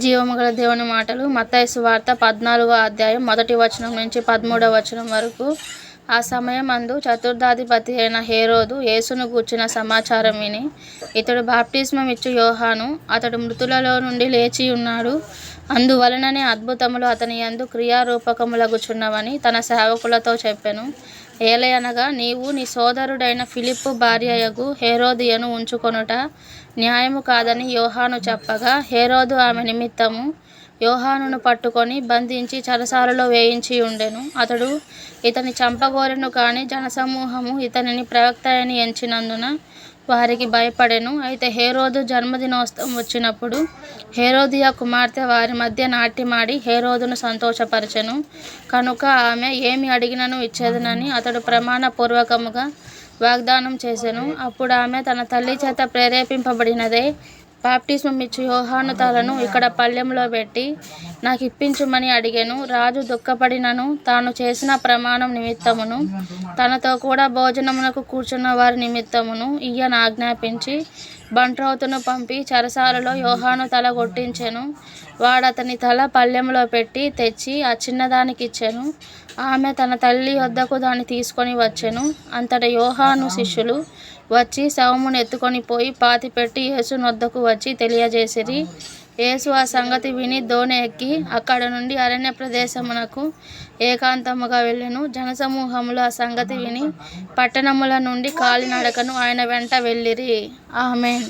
జీవముగల దేవుని మాటలు మత్తయి సువార్త 14వ అధ్యాయం 1వ వచనం నుంచి 13వ వచనం వరకు. ఆ సమయమందు చతుర్థాధిపతి అయిన హేరోదు యేసును గూర్చిన సమాచారం విని, ఇతడు బాప్తిస్మమిచ్చు యోహాను, అతడు మృతులలో నుండి లేచి ఉన్నాడు, అందువలననే అద్భుతములు అతని యందు క్రియారూపకములగుచున్నవని తన సేవకులతో చెప్పెను. ఏలయనగా, నీవు నీ సోదరుడైన ఫిలిప్పు భార్యయగు హేరోదియను ఉంచుకొనుట న్యాయము కాదని యోహాను చెప్పగా, హేరోదు ఆమె నిమిత్తము యోహానును పట్టుకొని బంధించి చెరసాలలో వేయించి ఉండెను. అతడు ఇతని చంపగోరెను కాని జనసమూహము ఇతనిని ప్రవక్త అని ఎంచినందున వారికి భయపడెను. అయితే హేరోదు జన్మదినోత్సవం వచ్చినప్పుడు హేరోదియ కుమార్తె వారి మధ్య నాట్యమాడి హేరోదును సంతోషపరచెను. కనుక ఆమె ఏమి అడిగినను ఇచ్చేదనని అతడు ప్రమాణపూర్వకముగా వాగ్దానం చేసెను. అప్పుడు ఆమె తన తల్లి చేత ప్రేరేపింపబడినదై బాప్తిస్మమిచ్చు యోహాను తలను ఇక్కడ పళ్ళెంలో పెట్టి నాకిప్పించుమని అడిగెను. రాజు దుఃఖపడినను తాను చేసిన ప్రమాణం నిమిత్తమును తనతో కూడా భోజనమునకు కూర్చున్న వారి నిమిత్తమును ఈయన ఆజ్ఞాపించి బంట్రౌతును పంపి చెరసాలలో యోహాను తల కొట్టించెను. వాడతని తల పళ్ళెంలో పెట్టి తెచ్చి ఆ చిన్నదానికిచ్చెను. ఆమె తన తల్లి యొద్దకు దాన్ని తీసుకొని వచ్చెను. అంతటా యోహాను శిష్యులు వచ్చి శవమును ఎత్తుకొని పోయి పాతిపెట్టి యేసు నొద్దకు వచ్చి తెలియజేసిరి. యేసు ఆ సంగతి విని దోణి ఎక్కి అక్కడ నుండి అరణ్య ప్రదేశమునకు ఏకాంతముగా వెళ్ళెను. జనసమూహములు ఆ సంగతి విని పట్టణముల నుండి కాలినడకను ఆయన వెంట వెళ్ళిరి. ఆమేన్.